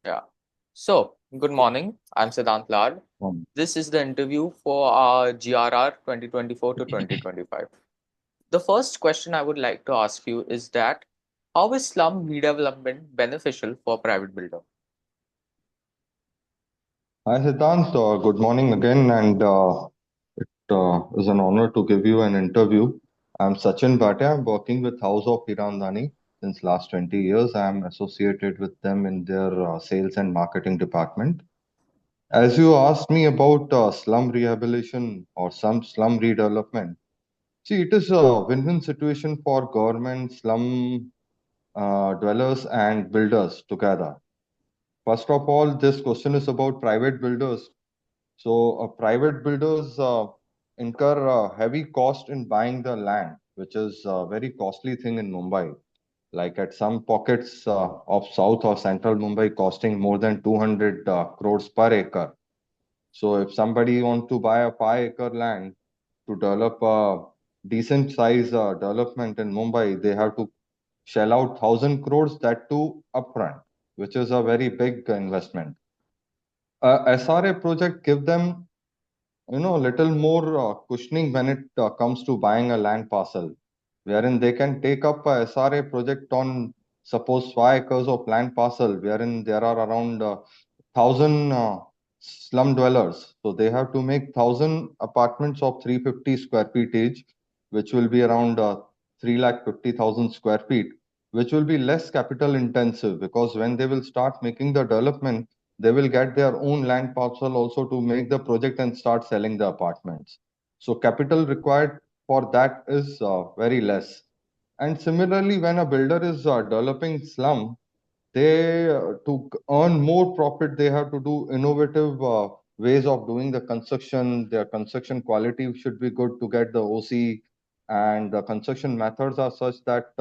Yeah. So, good morning. I'm Siddhant Lal. Um, This is the interview for our GRR 2024 to 2025. The first question I would like to ask you is that how is slum redevelopment beneficial for private builder? Hi Siddhant, good morning again, and it is an honor to give you an interview. I'm Sachin Bhatia. I'm working with House of Hirandani since last 20 years. I'm associated with them in their sales and marketing department. As you asked me about slum rehabilitation or some slum redevelopment, see, it is a win-win situation for government, slum dwellers, and builders together. First of all, this question is about private builders. So, private builders incur heavy cost in buying the land, which is a very costly thing in Mumbai. Like at some pockets of South or Central Mumbai, costing more than 200 crores per acre. So, if somebody wants to buy a 5 acre land to develop a decent size development in Mumbai, they have to shell out 1,000 crores, that too upfront, which is a very big investment. SRA project give them a little more cushioning when it comes to buying a land parcel, wherein they can take up a SRA project on suppose 5 acres of land parcel, wherein there are around 1,000 slum dwellers. So they have to make 1,000 apartments of 350 square feet each, which will be around 3,50,000 square feet, which will be less capital intensive because when they will start making the development, they will get their own land parcel also to make the project and start selling the apartments. So capital required for that is very less. And similarly, when a builder is developing slum, they earn more profit, they have to do innovative ways of doing the construction. Their construction quality should be good to get the OC, and the construction methods are such that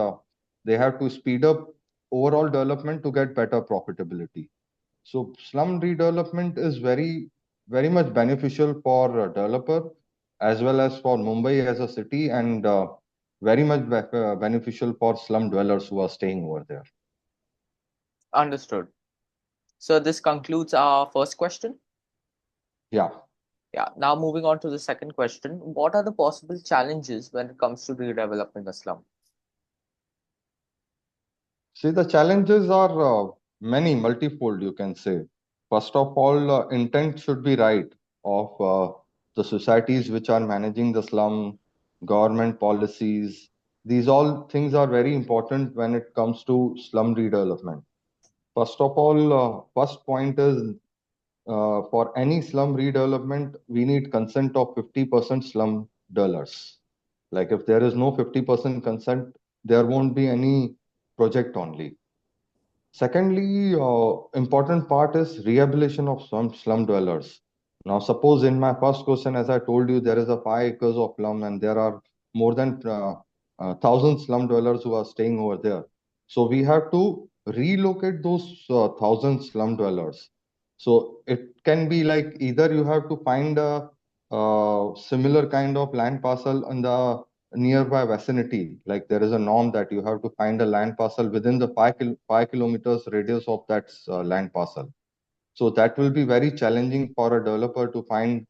they have to speed up overall development to get better profitability. So slum redevelopment is very much beneficial for a developer as well as for Mumbai as a city, and very much beneficial for slum dwellers who are staying over there. Understood. So, this concludes our first question. Yeah. Yeah. Now, moving on to the second question. What are the possible challenges when it comes to redeveloping a slum? See, the challenges are many, multifold, you can say. First of all, intent should be right of the societies which are managing the slum, government policies. These all things are very important when it comes to slum redevelopment. First of all, first point is for any slum redevelopment, we need consent of 50% slum dwellers. Like if there is no 50% consent, there won't be any project only. Secondly, important part is rehabilitation of some slum dwellers. Now, suppose in my first question, as I told you, there is a 5 acres of slum and there are more than 1,000 slum dwellers who are staying over there. So we have to relocate those 1,000 slum dwellers. So it can be like either you have to find a, similar kind of land parcel in the nearby vicinity. Like there is a norm that you have to find a land parcel within the 5 kilometers radius of that land parcel. So that will be very challenging for a developer to find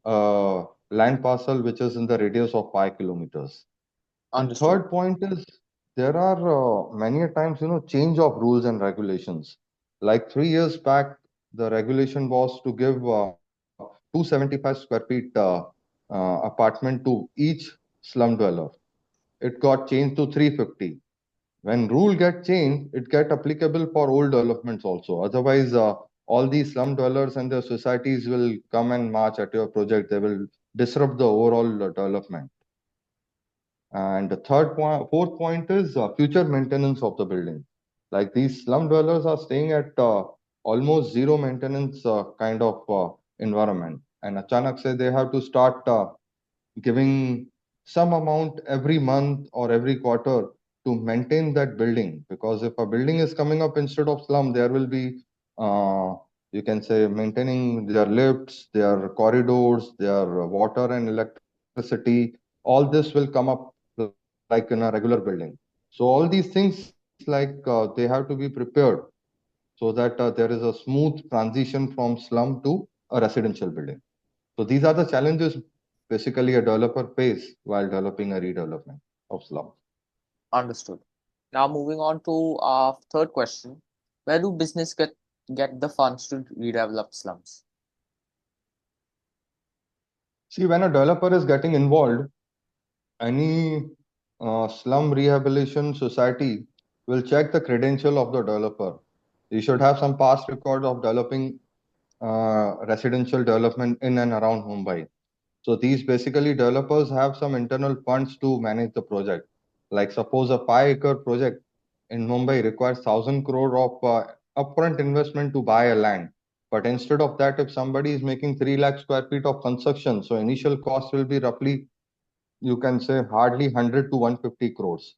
a land parcel which is in the radius of 5 kilometers. And Understood. third point is there are many a times, change of rules and regulations. Like 3 years back, the regulation was to give 275 square feet apartment to each slum dweller. It got changed to 350. When rule get changed, it get applicable for old developments also. Otherwise, all these slum dwellers and their societies will come and march at your project. They will disrupt the overall development. And the fourth point is future maintenance of the building. Like these slum dwellers are staying at almost zero maintenance kind of environment. And Achanak say they have to start giving some amount every month or every quarter to maintain that building. Because if a building is coming up instead of slum, there will be, uh, you can say, maintaining their lifts, their corridors, their water and electricity. All this will come up like in a regular building. So all these things, like they have to be prepared so that there is a smooth transition from slum to a residential building. So these are the challenges basically a developer face while developing a redevelopment of slum. Understood. Now moving on to our third question. Where do business get the funds to redevelop slums? See, when a developer is getting involved, any slum rehabilitation society will check the credential of the developer. You should have some past record of developing residential development in and around Mumbai. So these basically developers have some internal funds to manage the project. Like suppose a 5-acre project in Mumbai requires 1,000 crore of upfront investment to buy a land. But instead of that, if somebody is making 3 lakh square feet of construction, so initial cost will be roughly, you can say, hardly 100 to 150 crores.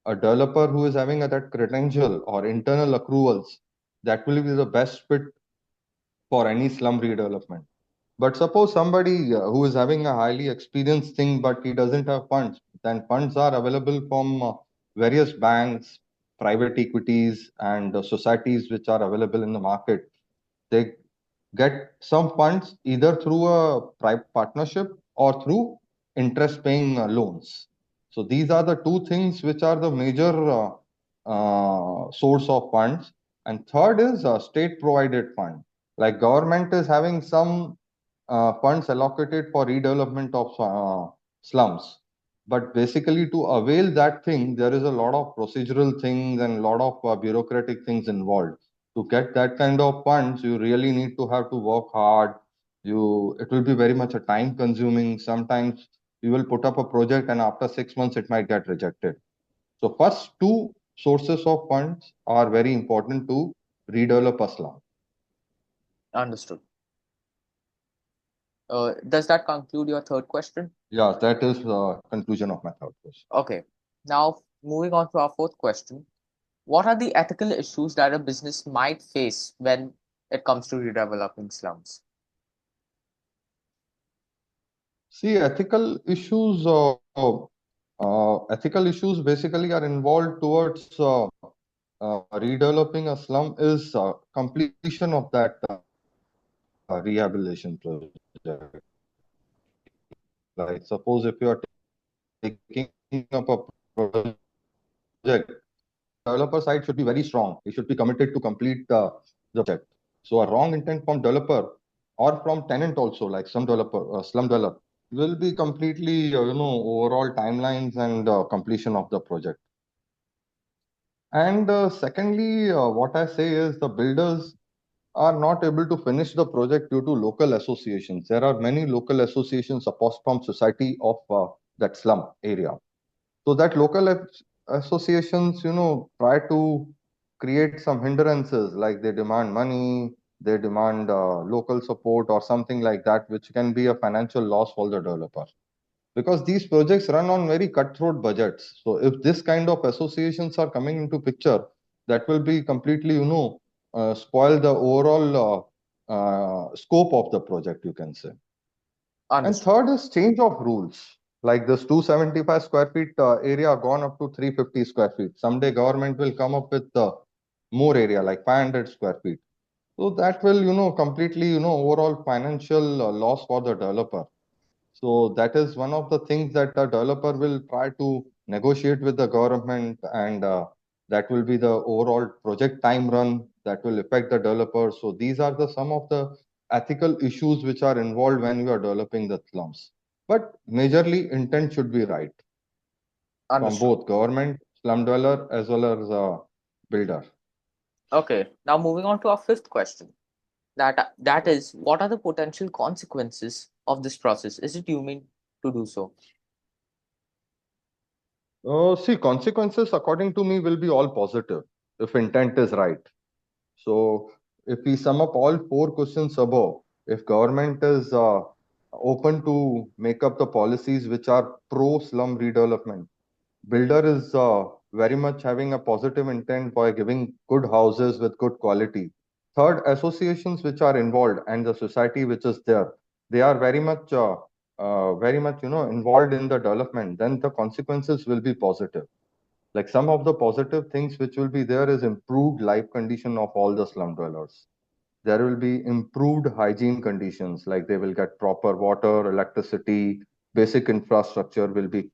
A developer who is having that credential or internal accruals, that will be the best fit for any slum redevelopment. But suppose somebody who is having a highly experienced thing, but he doesn't have funds, then funds are available from various banks, private equities, and societies which are available in the market. They get some funds either through a private partnership or through interest paying loans. So these are the two things which are the major source of funds. And third is a state provided fund. Like government is having some funds allocated for redevelopment of slums. But basically, to avail that thing, there is a lot of procedural things and a lot of bureaucratic things involved. To get that kind of funds, you really need to have to work hard. It will be very much a time consuming. Sometimes you will put up a project and after 6 months it might get rejected. So first two sources of funds are very important to redevelop a slum. Understood. Does that conclude your third question? Yeah, that is the conclusion of my third question. Okay. Now moving on to our fourth question. What are the ethical issues that a business might face when it comes to redeveloping slums? See, ethical issues basically are involved towards redeveloping a slum is completion of that rehabilitation project. Like suppose if you are taking up a project, developer side should be very strong. He should be committed to complete the project. So a wrong intent from developer or from tenant also, like some developer, slum developer, will be completely overall timelines and completion of the project. And secondly, what I say is the builders are not able to finish the project due to local associations. There are many local associations apart from society of that slum area. So that local associations, try to create some hindrances, like they demand money, they demand local support or something like that, which can be a financial loss for the developer. Because these projects run on very cutthroat budgets. So if this kind of associations are coming into picture, that will be completely, spoil the overall scope of the project, you can say. And Understood. third is change of rules. Like this 275 square feet area gone up to 350 square feet. Someday government will come up with more area, like 500 square feet. So that will, completely, overall financial loss for the developer. So that is one of the things that the developer will try to negotiate with the government, and that will be the overall project time run that will affect the developer. So these are the some of the ethical issues which are involved when you are developing the slums. But majorly intent should be right from Understood. both government, slum dweller as well as builder. Okay. Now moving on to our fifth question. That is, what are the potential consequences of this process? Is it humane to do so? See, consequences according to me will be all positive if intent is right. So if we sum up all four questions above, if government is open to make up the policies which are pro slum redevelopment, builder is very much having a positive intent by giving good houses with good quality. Third, associations which are involved and the society which is there, they are very much involved in the development. Then the consequences will be positive. Like some of the positive things which will be there is improved life condition of all the slum dwellers. There will be improved hygiene conditions, like they will get proper water, electricity, basic infrastructure will be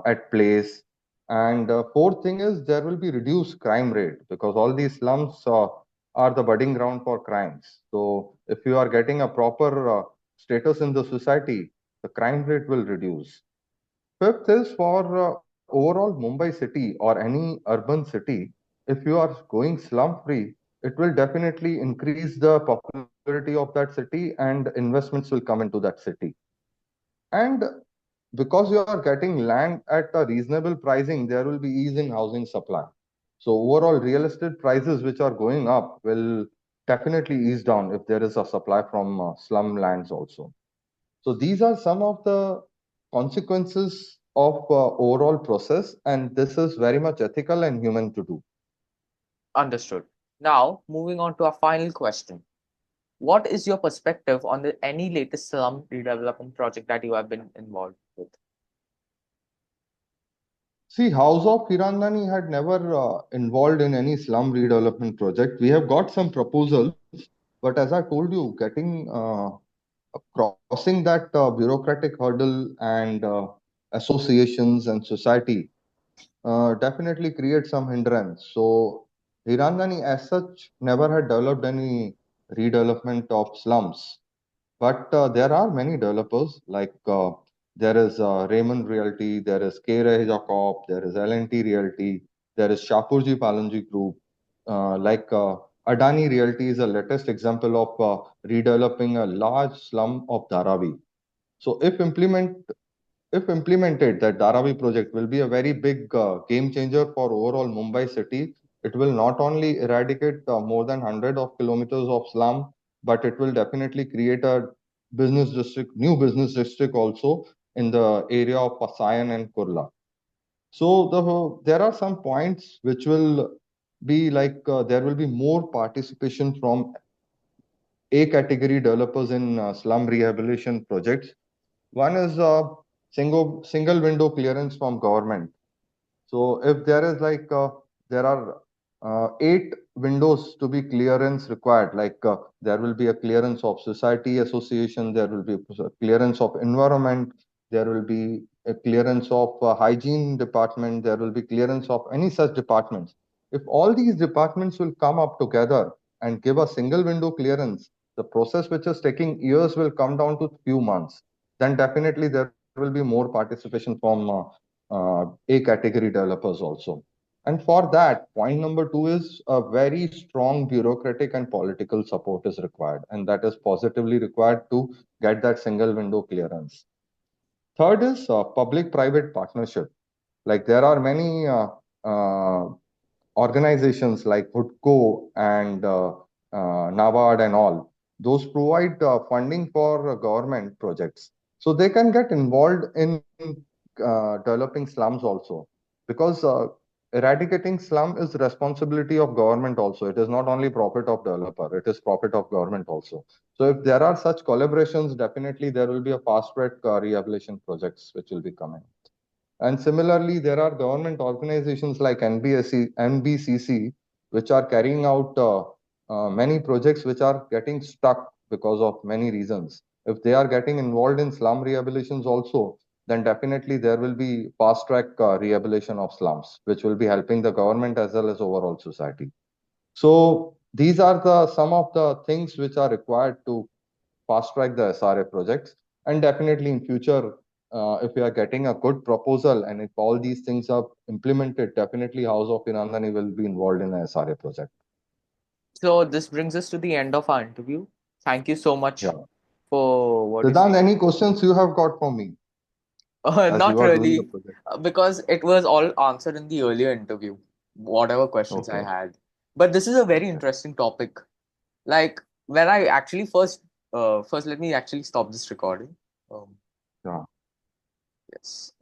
at place. And fourth thing is there will be reduced crime rate because all these slums are the budding ground for crimes. So if you are getting a proper status in the society, the crime rate will reduce. Fifth is for overall Mumbai city or any urban city, if you are going slum free, it will definitely increase the popularity of that city and investments will come into that city. And because you are getting land at a reasonable pricing, there will be ease in housing supply. So overall real estate prices which are going up will definitely ease down if there is a supply from slum lands also. So these are some of the consequences of overall process, and this is very much ethical and human to do. Understood. Now, moving on to our final question. What is your perspective on any latest slum redevelopment project that you have been involved with? See, House of Hirandani had never involved in any slum redevelopment project. We have got some proposals, but as I told you, getting crossing that bureaucratic hurdle and associations and society definitely create some hindrance. So Hirandani as such never had developed any redevelopment of slums. But there are many developers like there is Raymond Realty, there is K. Raheja Corp, there is L&T Realty, there is Shapurji Palanji Group. Adani Realty is a latest example of redeveloping a large slum of Dharavi. So if implemented, that Dharavi project will be a very big game changer for overall Mumbai city. It will not only eradicate more than 100 of kilometers of slum, but it will definitely create a business district, new business district also in the area of Pasayan and Kurla. So there are some points which will be like there will be more participation from A category developers in slum rehabilitation projects. One is single window clearance from government. So if there is like there are eight windows to be clearance required, like there will be a clearance of society association, there will be a clearance of environment, there will be a clearance of hygiene department, there will be clearance of any such departments. If all these departments will come up together and give a single window clearance, the process which is taking years will come down to few months. Then definitely there will be more participation from A category developers also. And for that, point number two is a very strong bureaucratic and political support is required, and that is positively required to get that single window clearance. Third is public-private partnership. Like there are many organizations like HUDCO and NABARD and all. Those provide funding for government projects. So they can get involved in developing slums also. Because eradicating slum is responsibility of government also. It is not only profit of developer, it is profit of government also. So if there are such collaborations, definitely there will be a fast track rehabilitation projects which will be coming. And similarly, there are government organizations like NBCC, which are carrying out many projects which are getting stuck because of many reasons. If they are getting involved in slum rehabilitations also, then definitely there will be fast track rehabilitation of slums, which will be helping the government as well as overall society. So these are the some of the things which are required to fast track the SRA projects. And definitely in future, if we are getting a good proposal and if all these things are implemented, definitely House of Hirandani will be involved in the SRA project. So, this brings us to the end of our interview. Thank you so much Yeah. for what you Siddhant, said. any questions you have got for me as Not you are doing the really, project? because it was all answered in the earlier interview, whatever questions I Okay. had. But this is a very Okay. interesting topic. Like when I actually first let me actually stop this recording. Um, Yeah. yes.